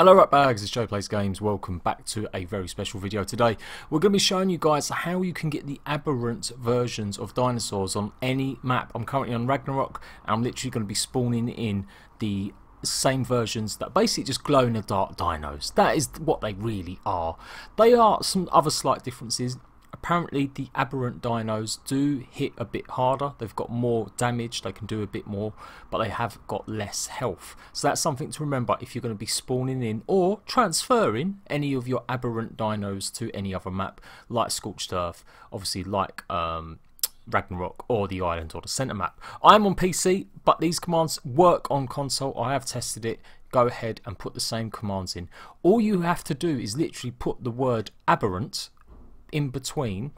Hello Ratbags, it's Joe Plays Games. Welcome back to a very special video today. We're going to be showing you guys how you can get the aberrant versions of dinosaurs on any map. I'm currently on Ragnarok and I'm literally going to be spawning in the same versions that basically just glow in the dark dinos. That is what they really are. They are some other slight differences. Apparently the aberrant dinos do hit a bit harder, they've got more damage, they can do a bit more, but they have got less health. So that's something to remember if you're going to be spawning in or transferring any of your aberrant dinos to any other map, like Scorched Earth, obviously like Ragnarok or the island or the centre map. I'm on PC, but these commands work on console. I have tested it. Go ahead and put the same commands in. All you have to do is literally put the word aberrant in between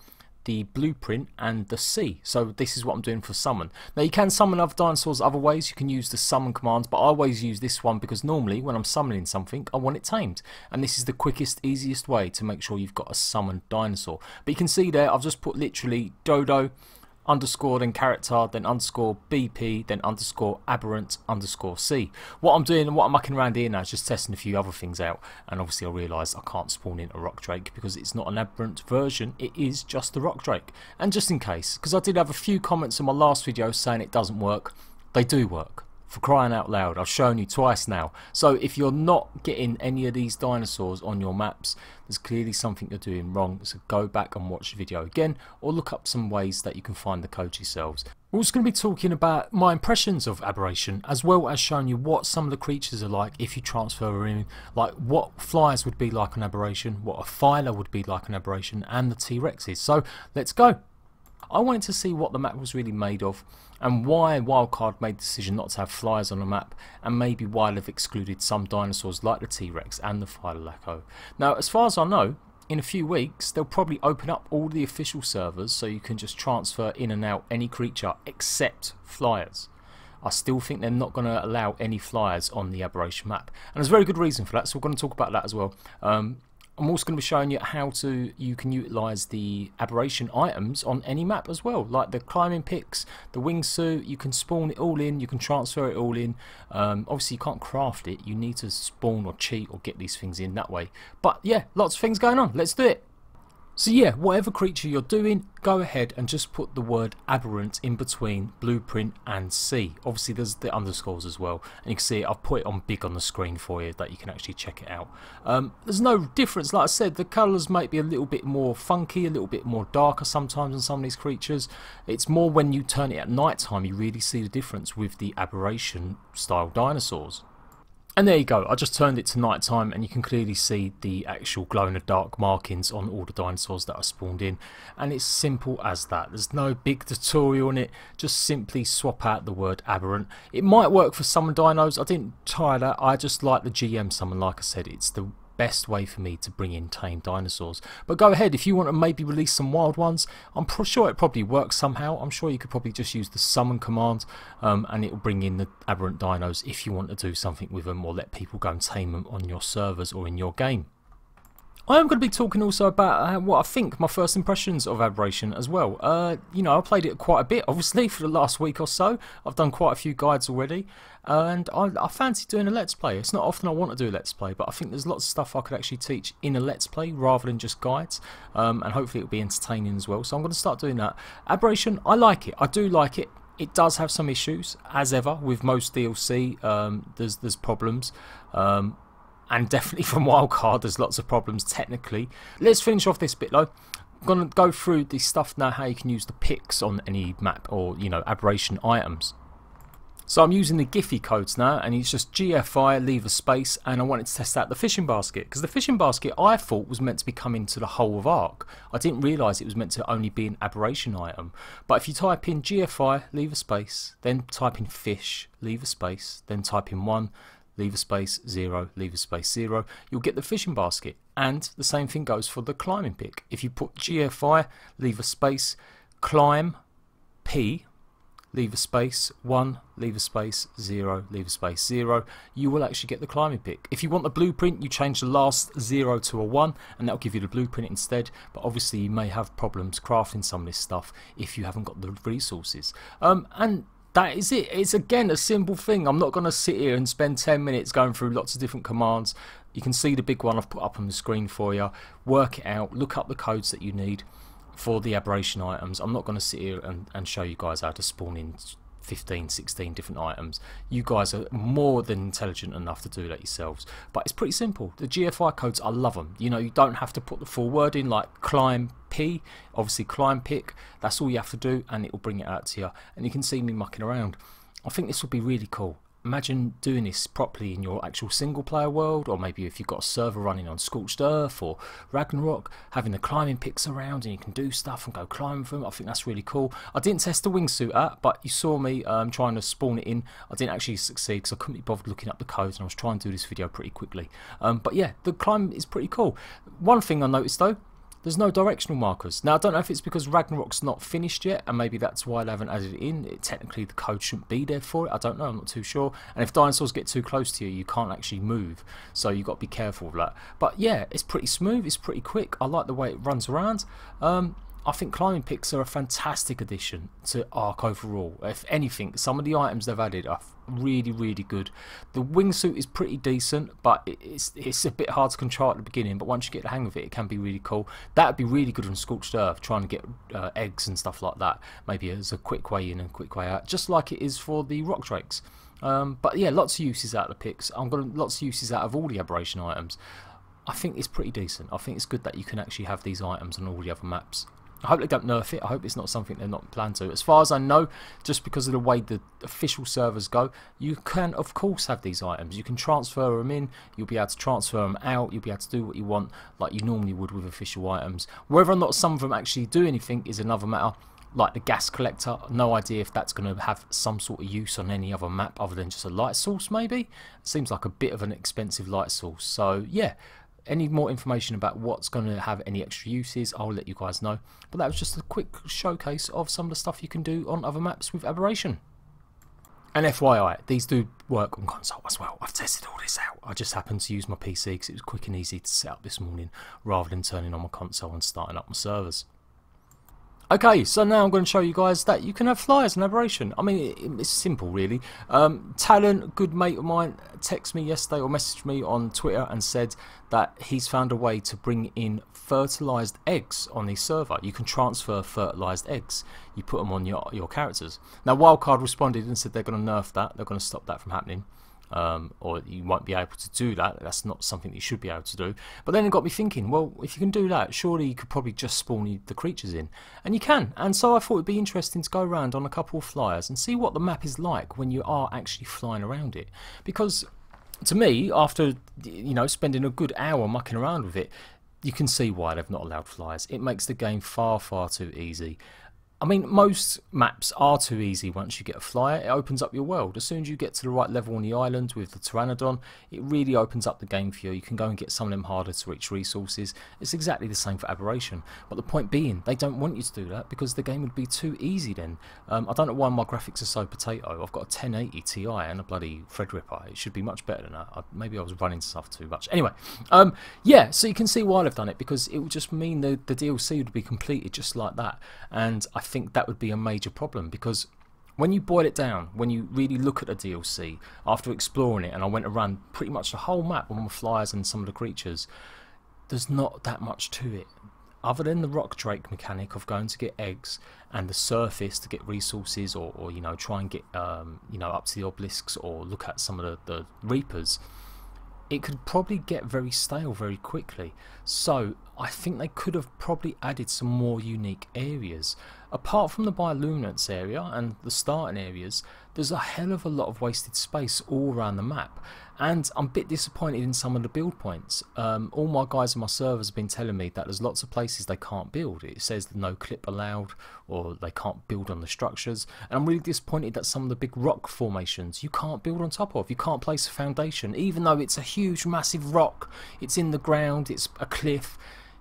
the blueprint and the C. So this is what I'm doing for summon. Now you can summon other dinosaurs other ways. You can use the summon commands, but I always use this one because normally when I'm summoning something I want it tamed, and this is the quickest, easiest way to make sure you've got a summoned dinosaur. But you can see there I've just put literally dodo underscore then character then underscore BP then underscore aberrant underscore C. What I'm doing and what I'm mucking around here now is just testing a few other things out, and obviously I realised I can't spawn in a rock drake because it's not an aberrant version, it is just the rock drake. And just in case, because I did have a few comments in my last video saying it doesn't work, they do work. For crying out loud, I've shown you twice now. So if you're not getting any of these dinosaurs on your maps, there's clearly something you're doing wrong. So go back and watch the video again, or look up some ways that you can find the code yourselves. We're also going to be talking about my impressions of Aberration, as well as showing you what some of the creatures are like if you transfer in, like what flyers would be like an Aberration, what a filer would be like an Aberration, and the T-Rexes. So let's go. I wanted to see what the map was really made of and why Wildcard made the decision not to have flyers on the map, and maybe why they've excluded some dinosaurs like the T-Rex and the Phylaco. Now as far as I know, in a few weeks they'll probably open up all the official servers so you can just transfer in and out any creature except flyers. I still think they're not going to allow any flyers on the Aberration map, and there's a very good reason for that, so we're going to talk about that as well. I'm also going to be showing you how you can utilise the Aberration items on any map as well, like the climbing picks, the wingsuit. You can spawn it all in, you can transfer it all in. Obviously you can't craft it, you need to spawn or cheat or get these things in that way. But yeah, lots of things going on, let's do it. So yeah, whatever creature you're doing, go ahead and just put the word aberrant in between blueprint and C. Obviously there's the underscores as well, and you can see it, I've put it on big on the screen for you that you can actually check it out. There's no difference, like I said, the colours might be a little bit more funky, a little bit more darker sometimes on some of these creatures. It's more when you turn it at night time you really see the difference with the Aberration style dinosaurs. And there you go, I just turned it to night time and you can clearly see the actual glow in the dark markings on all the dinosaurs that are spawned in, and it's simple as that. There's no big tutorial on it, just simply swap out the word aberrant. It might work for some dinos, I didn't try that, I just like the GM summon. Like I said, it's the best way for me to bring in tame dinosaurs. But go ahead, if you want to maybe release some wild ones, I'm sure it probably works somehow. I'm sure you could probably just use the summon command and it will bring in the aberrant dinos if you want to do something with them or let people go and tame them on your servers or in your game. I am going to be talking also about what I think, my first impressions of Aberration as well. You know, I played it quite a bit, obviously, for the last week or so. I've done quite a few guides already, and I fancy doing a Let's Play. It's not often I want to do a Let's Play, but I think there's lots of stuff I could actually teach in a Let's Play rather than just guides, and hopefully it'll be entertaining as well. So I'm going to start doing that. Aberration, I like it. I do like it. It does have some issues, as ever, with most DLC. There's problems. And definitely from Wildcard there's lots of problems technically. Let's finish off this bit though. I'm going to go through the stuff now, how you can use the picks on any map or, you know, Aberration items. So I'm using the Giphy codes now, and it's just GFI, leave a space, and I wanted to test out the fishing basket, because the fishing basket I thought was meant to be coming to the whole of Ark. I didn't realise it was meant to only be an Aberration item. But if you type in GFI, leave a space, then type in fish, leave a space, then type in 1, leave a space, 0, leave a space, 0, you'll get the fishing basket. And the same thing goes for the climbing pick. If you put GFI, leave a space, climb, P, leave a space, 1, leave a space, 0, leave a space, 0, you will actually get the climbing pick. If you want the blueprint, you change the last 0 to a 1, and that'll give you the blueprint instead. But obviously you may have problems crafting some of this stuff if you haven't got the resources. And that is it. It's again a simple thing. I'm not going to sit here and spend 10 minutes going through lots of different commands. You can see the big one I've put up on the screen for you. Work it out, look up the codes that you need for the aberration items. I'm not going to sit here and show you guys how to spawn in 15, 16 different items. You guys are more than intelligent enough to do that yourselves. But it's pretty simple. The GFI codes, I love them. You know, you don't have to put the full word in like climb P, obviously climb pick. That's all you have to do and it will bring it out to you. And you can see me mucking around. I think this would be really cool. Imagine doing this properly in your actual single player world, or maybe if you've got a server running on Scorched Earth or Ragnarok, having the climbing picks around and you can do stuff and go climbing for them. I think that's really cool. I didn't test the wingsuit out, but you saw me trying to spawn it in. I didn't actually succeed because I couldn't be bothered looking up the codes and I was trying to do this video pretty quickly. But yeah, the climb is pretty cool. One thing I noticed though, there's no directional markers. Now I don't know if it's because Ragnarok's not finished yet and maybe that's why they haven't added it in. Technically the code shouldn't be there for it. I don't know, I'm not too sure. And if dinosaurs get too close to you, you can't actually move. So you've got to be careful of that. But yeah, it's pretty smooth, it's pretty quick. I like the way it runs around. I think climbing picks are a fantastic addition to Ark overall. If anything, some of the items they've added are really, really good. The wingsuit is pretty decent, but it's a bit hard to control at the beginning, but once you get the hang of it, it can be really cool. That would be really good on Scorched Earth, trying to get eggs and stuff like that. Maybe as a quick way in and quick way out, just like it is for the rock drakes. But yeah, lots of uses out of the picks. I've got lots of uses out of all the aberration items. I think it's pretty decent. I think it's good that you can actually have these items on all the other maps. I hope they don't nerf it. I hope it's not something they're not planned to. As far as I know, just because of the way the official servers go, you can of course have these items. You can transfer them in, you'll be able to transfer them out, you'll be able to do what you want like you normally would with official items. Whether or not some of them actually do anything is another matter. Like the gas collector, no idea if that's going to have some sort of use on any other map other than just a light source maybe. It seems like a bit of an expensive light source. So yeah. Any more information about what's going to have any extra uses, I'll let you guys know. But that was just a quick showcase of some of the stuff you can do on other maps with Aberration. And FYI, these do work on console as well. I've tested all this out. I just happened to use my PC because it was quick and easy to set up this morning rather than turning on my console and starting up my servers. Okay, so now I'm going to show you guys that you can have flyers in Aberration. I mean, it's simple really. Talon, good mate of mine, texted me yesterday or messaged me on Twitter and said that he's found a way to bring in fertilised eggs on his server. You can transfer fertilised eggs. You put them on your characters. Now Wildcard responded and said they're going to nerf that. They're going to stop that from happening. Or you won't be able to do that. That's not something you should be able to do. But then it got me thinking, well, if you can do that, surely you could probably just spawn the creatures in. And you can. And so I thought it'd be interesting to go around on a couple of flyers and see what the map is like when you are actually flying around it. Because to me, after spending a good hour mucking around with it, you can see why they've not allowed flyers. It makes the game far, far too easy. I mean, most maps are too easy once you get a flyer. It opens up your world. As soon as you get to the right level on the island with the Pteranodon, it really opens up the game for you. You can go and get some of them harder to reach resources. It's exactly the same for Aberration. But the point being, they don't want you to do that because the game would be too easy then. I don't know why my graphics are so potato. I've got a 1080 Ti and a bloody Threadripper. It should be much better than that. Maybe I was running stuff too much. Anyway, yeah, so you can see why they've done it because it would just mean the DLC would be completed just like that. And I think that would be a major problem because when you boil it down, when you really look at the DLC after exploring it, and I went around pretty much the whole map on the flyers and some of the creatures, there's not that much to it other than the rock drake mechanic of going to get eggs and the surface to get resources or try and get up to the obelisks or look at some of the reapers. It could probably get very stale very quickly. So I think they could have probably added some more unique areas. Apart from the bioluminescence area and the starting areas, there's a hell of a lot of wasted space all around the map. And I'm a bit disappointed in some of the build points. All my guys in my servers have been telling me that there's lots of places they can't build. It says no clip allowed or they can't build on the structures. And I'm really disappointed that some of the big rock formations you can't build on top of. You can't place a foundation even though it's a huge massive rock. It's in the ground, it's a cliff.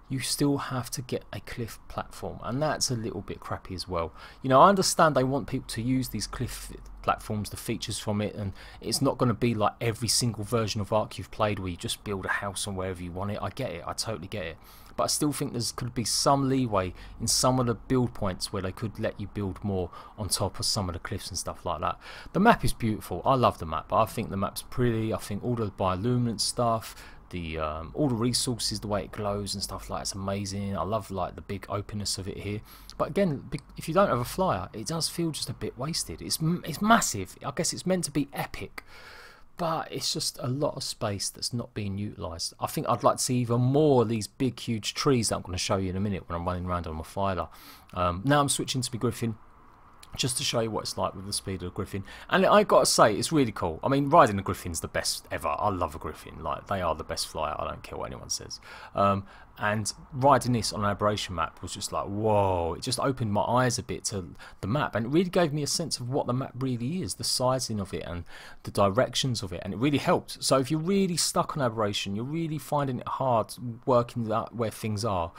you still have to get a cliff platform, and that's a little bit crappy as well. You know, I understand they want people to use these cliff platforms, the features from it, and it's not going to be like every single version of Ark you've played where you just build a house on wherever you want it. I get it, I totally get it, but I still think there's could be some leeway in some of the build points where they could let you build more on top of some of the cliffs and stuff like that. The map is beautiful, I love the map, I think the map's pretty, I think all the bioluminescent stuff, all the resources, the way it glows and stuff like it's amazing. I love like the big openness of it here, but again, if you don't have a flyer, it does feel just a bit wasted. It's massive. I guess it's meant to be epic, but it's just a lot of space that's not being utilised. I think I'd like to see even more of these big huge trees that I'm going to show you in a minute when I'm running around on my filer. Now I'm switching to my Griffin, just to show you what it's like with the speed of a Griffin, and I gotta say it's really cool. I mean, riding a Griffin's the best ever. I love a Griffin, like they are the best flyer, I don't care what anyone says. And riding this on an Aberration map was just like, whoa, it just opened my eyes a bit to the map, and it really gave me a sense of what the map really is, the sizing of it and the directions of it, and it really helped. So if you're really stuck on Aberration, you're really finding it hard working out where things are,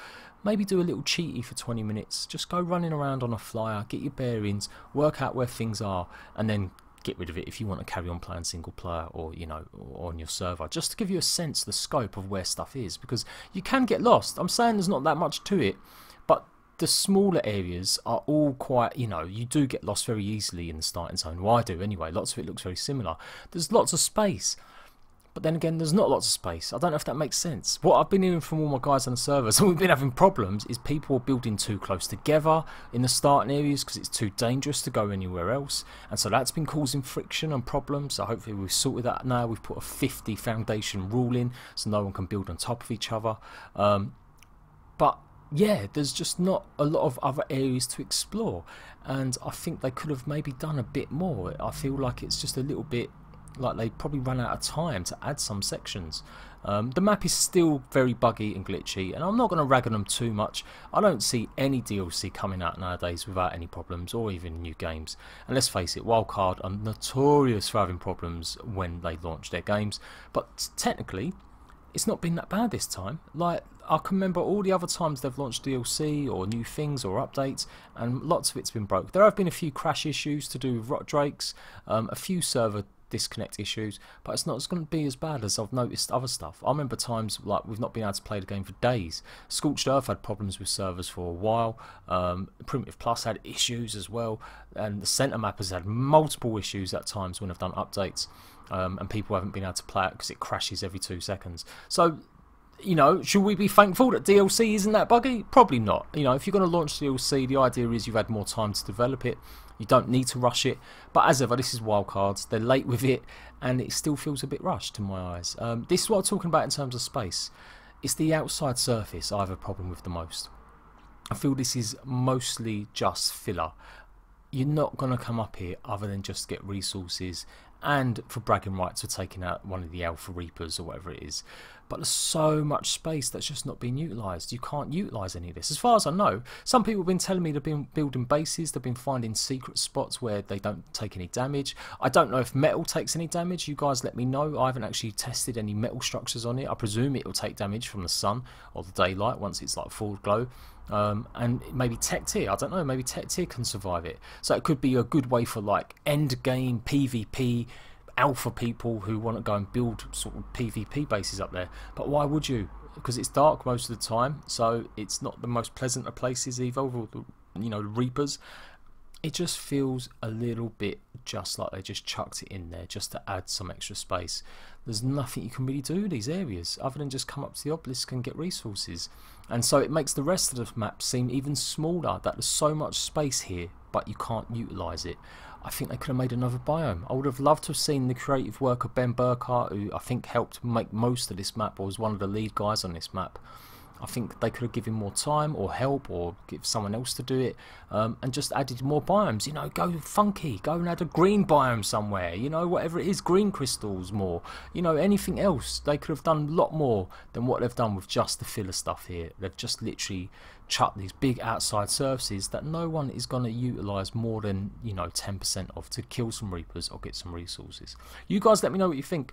maybe do a little cheaty for 20 minutes, just go running around on a flyer, get your bearings, work out where things are, and then get rid of it if you want to carry on playing single player, or you know, or on your server, just to give you a sense of the scope of where stuff is, because you can get lost. I'm saying there's not that much to it, but the smaller areas are all quite, you know, you do get lost very easily in the starting zone. Well, I do anyway, lots of it looks very similar. There's lots of space, but then again, there's not lots of space. I don't know if that makes sense. What I've been hearing from all my guys on the servers, and we've been having problems, is people are building too close together in the starting areas because it's too dangerous to go anywhere else. And so that's been causing friction and problems. So hopefully we've sorted that now. We've put a 50 foundation rule in so no one can build on top of each other. But yeah, there's just not a lot of other areas to explore. And I think they could have maybe done a bit more. I feel like it's just a little bit like they probably ran out of time to add some sections. The map is still very buggy and glitchy, and I'm not going to rag on them too much. I don't see any DLC coming out nowadays without any problems, or even new games. And let's face it, Wildcard are notorious for having problems when they launch their games, but technically it's not been that bad this time. Like, I can remember all the other times they've launched DLC or new things or updates, and lots of it's been broke. There have been a few crash issues to do with rot drakes, a few server disconnect issues, but it's not going to be as bad as I've noticed other stuff. I remember times like we've not been able to play the game for days. Scorched Earth had problems with servers for a while. Primitive Plus had issues as well, and the centre map has had multiple issues at times when I've done updates, and people haven't been able to play it because it crashes every 2 seconds. So, you know, should we be thankful that DLC isn't that buggy? Probably not. You know, if you're going to launch DLC, the idea is you've had more time to develop it. You don't need to rush it. But as ever, this is Wildcards. They're late with it, and it still feels a bit rushed in my eyes. This is what I'm talking about in terms of space. It's the outside surface I have a problem with the most. I feel this is mostly just filler. You're not going to come up here other than just get resources and for bragging rights for taking out one of the Alpha Reapers or whatever it is. But there's so much space that's just not being utilised. You can't utilise any of this. As far as I know, some people have been telling me they've been building bases, they've been finding secret spots where they don't take any damage. I don't know if metal takes any damage. You guys let me know. I haven't actually tested any metal structures on it. I presume it will take damage from the sun or the daylight once it's like full glow. And maybe tech tier, I don't know, maybe tech tier can survive it. So it could be a good way for like end game PvP alpha people who want to go and build sort of PvP bases up there. But why would you? Because it's dark most of the time, so it's not the most pleasant of places either, with the, you know, the Reapers. It just feels a little bit just like they just chucked it in there just to add some extra space. There's nothing you can really do in these areas other than just come up to the obelisk and get resources. And so it makes the rest of the map seem even smaller, that there's so much space here but you can't utilise it. I think they could have made another biome. I would have loved to have seen the creative work of Ben Burkhart, who I think helped make most of this map, or was one of the lead guys on this map. I think they could have given more time or help, or give someone else to do it, and just added more biomes. You know, go funky, go and add a green biome somewhere, you know, whatever it is, green crystals more, you know, anything else. They could have done a lot more than what they've done with just the filler stuff here. They've just literally chucked these big outside surfaces that no one is going to utilise more than, you know, 10% of to kill some Reapers or get some resources. You guys let me know what you think.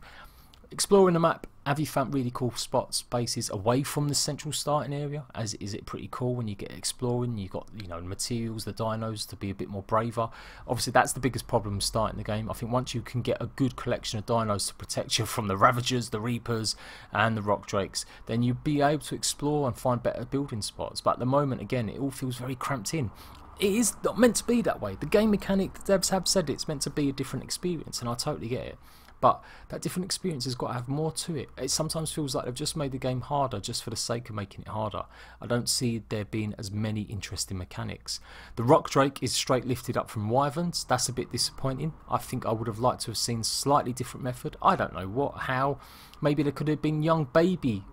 Exploring the map, have you found really cool spots, bases away from the central starting area? Is it pretty cool when you get exploring? You got, you know, materials, the dinos to be a bit more braver. Obviously, that's the biggest problem starting the game. I think once you can get a good collection of dinos to protect you from the Ravagers, the Reapers, and the Rock Drakes, then you'll be able to explore and find better building spots. But at the moment, again, it all feels very cramped in. It is not meant to be that way. The game mechanic devs have said it's meant to be a different experience, and I totally get it. But that different experience has got to have more to it. It sometimes feels like they've just made the game harder just for the sake of making it harder. I don't see there being as many interesting mechanics. The Rock Drake is straight lifted up from Wyverns. That's a bit disappointing. I think I would have liked to have seen slightly different method. I don't know what, how. Maybe there could have been young baby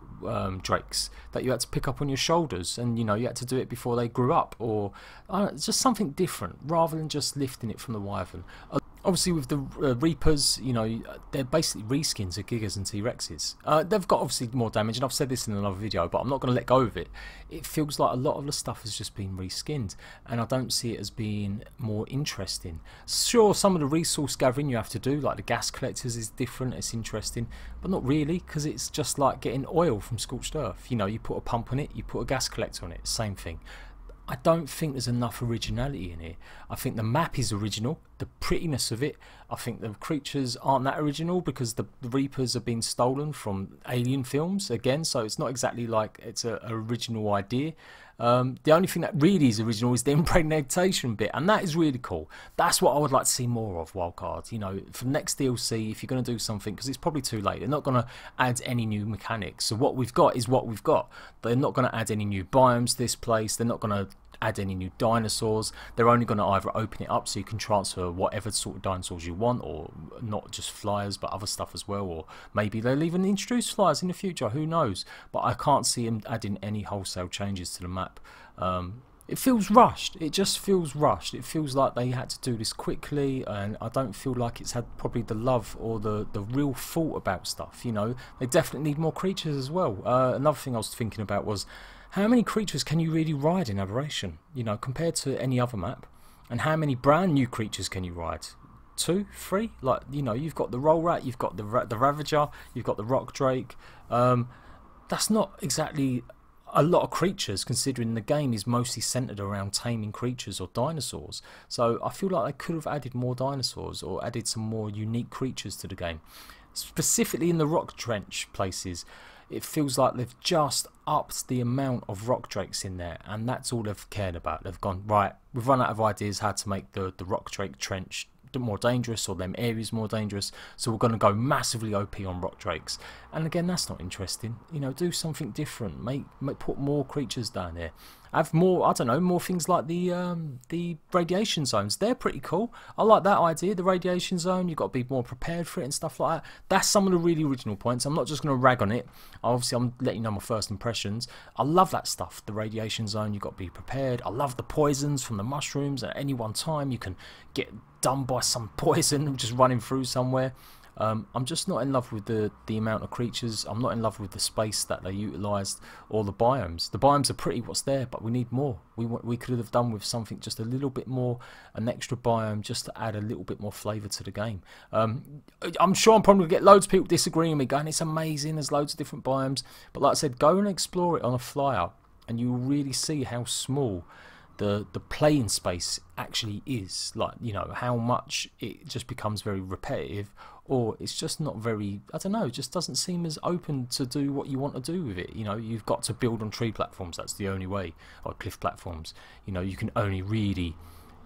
drakes that you had to pick up on your shoulders, and you know, you had to do it before they grew up, or just something different rather than just lifting it from the Wyvern. Obviously with the Reapers, you know, they're basically reskins of Gigas and T-Rexes. They've got obviously more damage, and I've said this in another video, but I'm not going to let go of it. It feels like a lot of the stuff has just been reskinned, and I don't see it as being more interesting. Sure, some of the resource gathering you have to do, like the gas collectors, is different, it's interesting, but not really, because it's just like getting oil from scorched earth. You know, you put a pump on it, you put a gas collector on it, same thing. I don't think there's enough originality in it. I think the map is original, the prettiness of it. I think the creatures aren't that original because the Reapers have been stolen from Alien films again, so it's not exactly like it's an original idea. The only thing that really is original is the impregnatation bit, and that is really cool. That's what I would like to see more of, Wildcard. You know, for next DLC, if you're going to do something, because it's probably too late, they're not going to add any new mechanics. So what we've got is what we've got. They're not going to add any new biomes to this place. They're not going to add any new dinosaurs. They're only going to either open it up so you can transfer whatever sort of dinosaurs you want, or not just flyers but other stuff as well, or maybe they'll even introduce flyers in the future, who knows. But I can't see them adding any wholesale changes to the map. It feels rushed. It just feels rushed. It feels like they had to do this quickly, and I don't feel like it's had probably the love or the real thought about stuff. You know, they definitely need more creatures as well. Another thing I was thinking about was, how many creatures can you really ride in Aberration, you know, compared to any other map? And how many brand new creatures can you ride? 2, 3? Like, you know, you've got the Roll Rat, you've got the Ravager, you've got the Rock Drake. That's not exactly a lot of creatures, considering the game is mostly centered around taming creatures or dinosaurs. So I feel like they could have added more dinosaurs or added some more unique creatures to the game. Specifically in the Rock Trench places, it feels like they've just upped the amount of Rock Drakes in there, and that's all they've cared about. They've gone, right, we've run out of ideas how to make the Rock Drake Trench more dangerous, or them areas more dangerous, so we're going to go massively OP on Rock Drakes. And again, that's not interesting. You know, do something different. Put more creatures down there. Have more, I don't know, more things like the radiation zones. They're pretty cool. I like that idea, the radiation zone. You've got to be more prepared for it and stuff like that. That's some of the really original points. I'm not just going to rag on it. Obviously, I'm letting you know my first impressions. I love that stuff. The radiation zone, you've got to be prepared. I love the poisons from the mushrooms. At any one time, you can get done by some poison just running through somewhere. I'm just not in love with the amount of creatures. I'm not in love with the space that they utilised, or the biomes. The biomes are pretty, what's there, but we need more. We could have done with something just a little bit more, an extra biome, just to add a little bit more flavour to the game. I'm sure I'm probably going to get loads of people disagreeing with me, going, it's amazing, there's loads of different biomes. But like I said, go and explore it on a flyer, and you'll really see how small the playing space actually is. Like, you know, how much it just becomes very repetitive, or it's just not very, I don't know, it just doesn't seem as open to do what you want to do with it. You know, you've got to build on tree platforms, that's the only way, or cliff platforms. You know, you can only really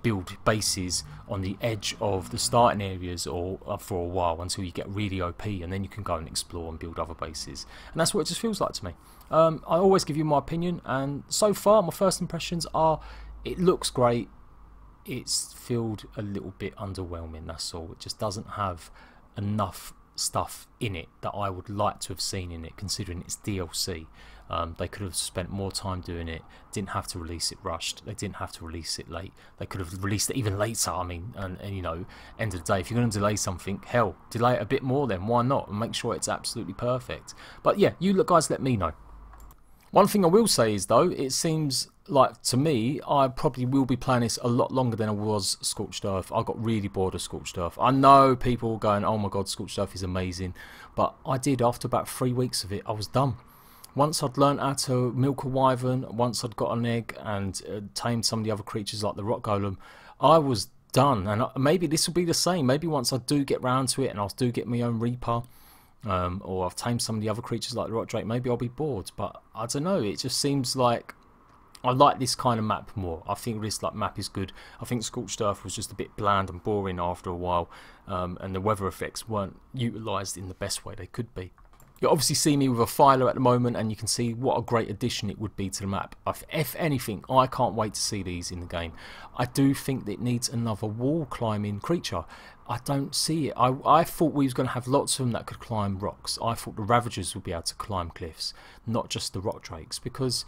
build bases on the edge of the starting areas, or for a while, until you get really OP, and then you can go and explore and build other bases. And that's what it just feels like to me. I always give you my opinion, and so far my first impressions are, it looks great, it's felt a little bit underwhelming, that's all. It just doesn't have enough stuff in it that I would like to have seen in it, considering it's DLC. They could have spent more time doing it, didn't have to release it rushed, they didn't have to release it late, they could have released it even later. I mean, and you know, end of the day, if you're going to delay something, hell, delay it a bit more then, why not, and make sure it's absolutely perfect. But yeah, you guys let me know. One thing I will say is though, it seems like to me I probably will be playing this a lot longer than I was Scorched Earth. I got really bored of Scorched Earth. I know people going, oh my god, Scorched Earth is amazing, but I did, after about 3 weeks of it, I was done. Once I'd learnt how to milk a wyvern, once I'd got an egg and tamed some of the other creatures like the rock golem, I was done. And maybe this will be the same. Maybe once I do get round to it and I do get my own Reaper, or I've tamed some of the other creatures like the rock drake, maybe I'll be bored. But I don't know, it just seems like I like this kind of map more. I think this map is good. I think Scorched Earth was just a bit bland and boring after a while, and the weather effects weren't utilised in the best way they could be. You obviously see me with a filer at the moment, and you can see what a great addition it would be to the map. If anything, I can't wait to see these in the game. I do think that it needs another wall climbing creature. I don't see it. I thought we was going to have lots of them that could climb rocks. I thought the Ravagers would be able to climb cliffs, not just the rock drakes, because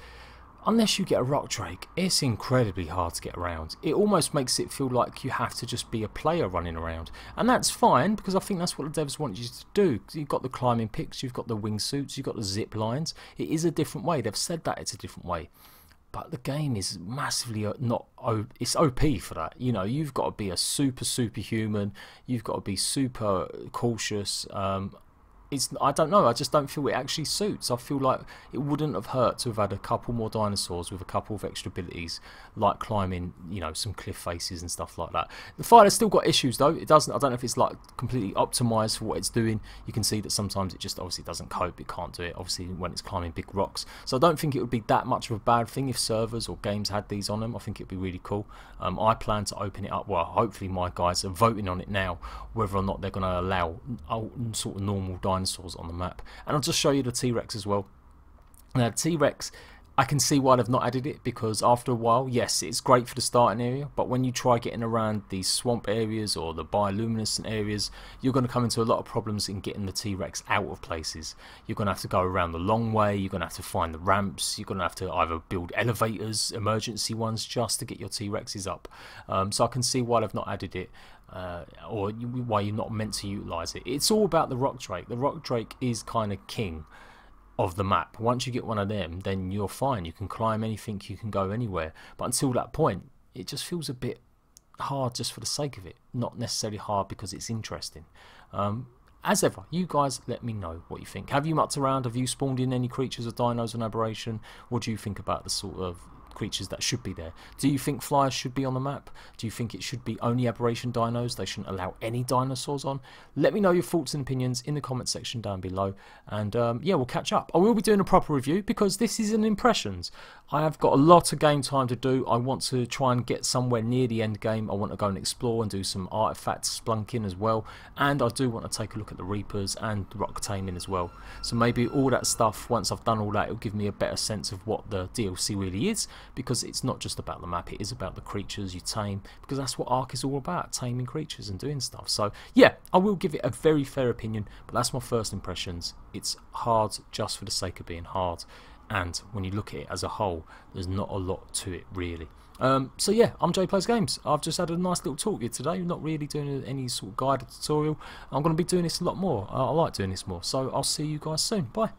unless you get a rock drake, it's incredibly hard to get around. It almost makes it feel like you have to just be a player running around. And that's fine, because I think that's what the devs want you to do. You've got the climbing picks, you've got the wingsuits, you've got the zip lines. It is a different way. They've said that it's a different way. But the game is massively it's OP for that. You know, you've got to be a superhuman. You've got to be super cautious. I don't know, I just don't feel it actually suits. I feel like it wouldn't have hurt to have had a couple more dinosaurs with a couple of extra abilities, like climbing, you know, some cliff faces and stuff like that. The fighter's still got issues though. It doesn't, I don't know if it's like completely optimized for what it's doing. You can see that sometimes it just obviously doesn't cope, it can't do it, obviously, when it's climbing big rocks. So I don't think it would be that much of a bad thing if servers or games had these on them. I think it would be really cool. I plan to open it up, well, hopefully my guys are voting on it now, whether or not they're going to allow sort of normal dinosaurs on the map. And I'll just show you the T-Rex as well. Now T-Rex, I can see why they've not added it, because after a while, yes, it's great for the starting area, but when you try getting around these swamp areas or the bioluminescent areas, you're going to come into a lot of problems in getting the T-Rex out of places. You're going to have to go around the long way, you're going to have to find the ramps, you're going to have to either build elevators, emergency ones, just to get your T-Rexes up. So I can see why they've not added it. Or why you're not meant to utilise it. It's all about the rock drake. The rock drake is kind of king of the map. Once you get one of them, then you're fine. You can climb anything, you can go anywhere. But until that point, it just feels a bit hard just for the sake of it, not necessarily hard because it's interesting. As ever, you guys let me know what you think. Have you mucked around? Have you spawned in any creatures or dinos on Aberration? What do you think about the sort of creatures that should be there? Do you think flyers should be on the map? Do you think it should be only Aberration dinos? They shouldn't allow any dinosaurs on? Let me know your thoughts and opinions in the comment section down below, and yeah, we'll catch up. I will be doing a proper review because this is an impressions. I have got a lot of game time to do. I want to try and get somewhere near the end game. I want to go and explore and do some artifacts splunking as well, and I do want to take a look at the Reapers and rock taming as well. So maybe all that stuff, once I've done all that, it'll give me a better sense of what the DLC really is, because it's not just about the map, it is about the creatures you tame, because that's what Ark is all about, taming creatures and doing stuff. So yeah, I will give it a very fair opinion, but that's my first impressions. It's hard just for the sake of being hard, and when you look at it as a whole, there's not a lot to it really. So yeah, I'm Jade Plays Games. I've just had a nice little talk here today, not really doing any sort of guided tutorial. I'm going to be doing this a lot more. I like doing this more, so I'll see you guys soon. Bye.